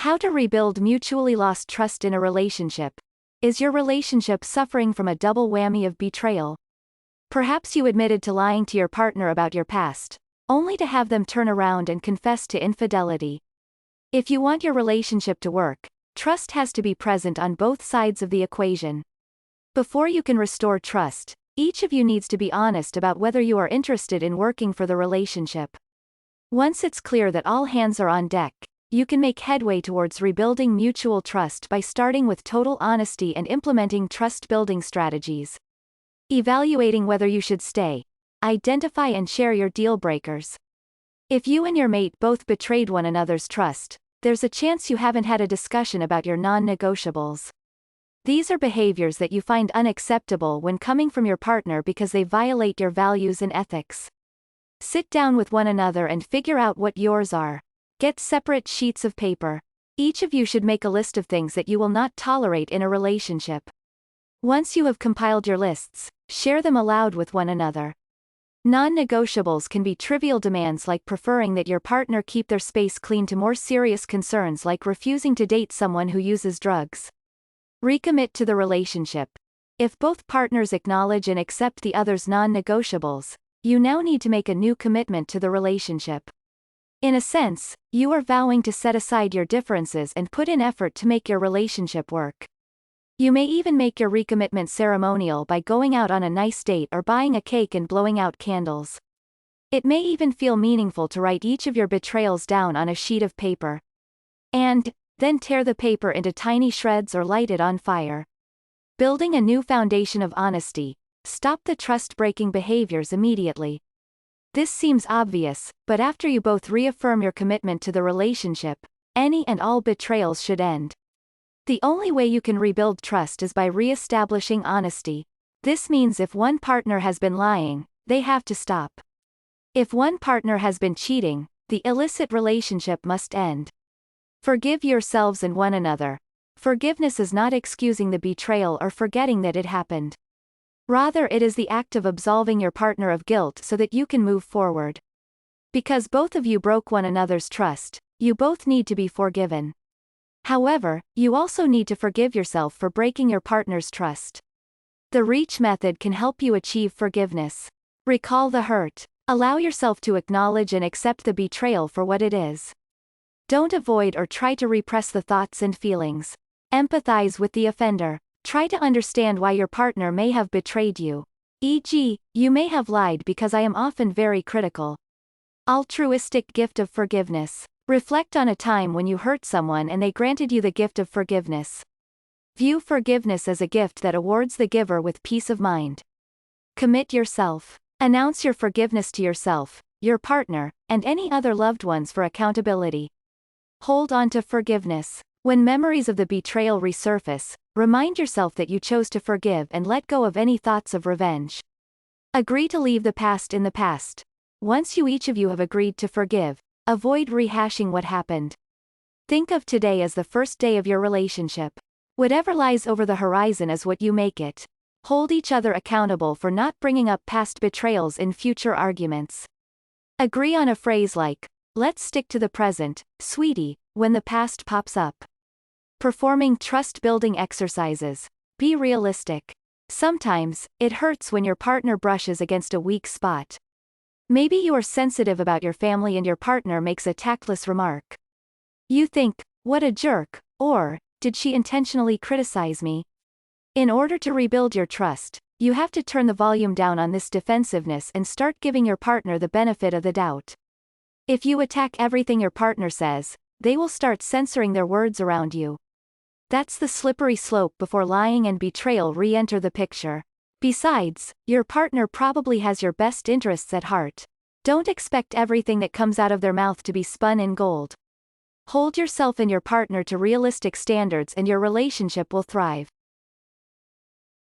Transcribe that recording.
How to rebuild mutually lost trust in a relationship. Is your relationship suffering from a double whammy of betrayal? Perhaps you admitted to lying to your partner about your past, only to have them turn around and confess to infidelity. If you want your relationship to work, trust has to be present on both sides of the equation. Before you can restore trust, each of you needs to be honest about whether you are interested in working for the relationship. Once it's clear that all hands are on deck, you can make headway towards rebuilding mutual trust by starting with total honesty and implementing trust-building strategies. Evaluating whether you should stay. Identify and share your deal breakers. If you and your mate both betrayed one another's trust, there's a chance you haven't had a discussion about your non-negotiables. These are behaviors that you find unacceptable when coming from your partner because they violate your values and ethics. Sit down with one another and figure out what yours are. Get separate sheets of paper. Each of you should make a list of things that you will not tolerate in a relationship. Once you have compiled your lists, share them aloud with one another. Non-negotiables can be trivial demands like preferring that your partner keep their space clean to more serious concerns like refusing to date someone who uses drugs. Recommit to the relationship. If both partners acknowledge and accept the other's non-negotiables, you now need to make a new commitment to the relationship. In a sense, you are vowing to set aside your differences and put in effort to make your relationship work. You may even make your recommitment ceremonial by going out on a nice date or buying a cake and blowing out candles. It may even feel meaningful to write each of your betrayals down on a sheet of paper. And then tear the paper into tiny shreds or light it on fire. Building a new foundation of honesty. Stop the trust-breaking behaviors immediately. This seems obvious, but after you both reaffirm your commitment to the relationship, any and all betrayals should end. The only way you can rebuild trust is by re-establishing honesty. This means if one partner has been lying, they have to stop. If one partner has been cheating, the illicit relationship must end. Forgive yourselves and one another. Forgiveness is not excusing the betrayal or forgetting that it happened. Rather, it is the act of absolving your partner of guilt so that you can move forward. Because both of you broke one another's trust, you both need to be forgiven. However, you also need to forgive yourself for breaking your partner's trust. The REACH method can help you achieve forgiveness. Recall the hurt. Allow yourself to acknowledge and accept the betrayal for what it is. Don't avoid or try to repress the thoughts and feelings. Empathize with the offender. Try to understand why your partner may have betrayed you. E.g., you may have lied because I am often very critical. Altruistic gift of forgiveness. Reflect on a time when you hurt someone and they granted you the gift of forgiveness. View forgiveness as a gift that awards the giver with peace of mind. Commit yourself. Announce your forgiveness to yourself, your partner, and any other loved ones for accountability. Hold on to forgiveness. When memories of the betrayal resurface, remind yourself that you chose to forgive and let go of any thoughts of revenge. Agree to leave the past in the past. Once each of you have agreed to forgive, avoid rehashing what happened. Think of today as the first day of your relationship. Whatever lies over the horizon is what you make it. Hold each other accountable for not bringing up past betrayals in future arguments. Agree on a phrase like, "Let's stick to the present, sweetie," when the past pops up. Performing trust-building exercises. Be realistic. Sometimes, it hurts when your partner brushes against a weak spot. Maybe you are sensitive about your family and your partner makes a tactless remark. You think, "What a jerk," or, "Did she intentionally criticize me?" In order to rebuild your trust, you have to turn the volume down on this defensiveness and start giving your partner the benefit of the doubt. If you attack everything your partner says, they will start censoring their words around you. That's the slippery slope before lying and betrayal re-enter the picture. Besides, your partner probably has your best interests at heart. Don't expect everything that comes out of their mouth to be spun in gold. Hold yourself and your partner to realistic standards and your relationship will thrive.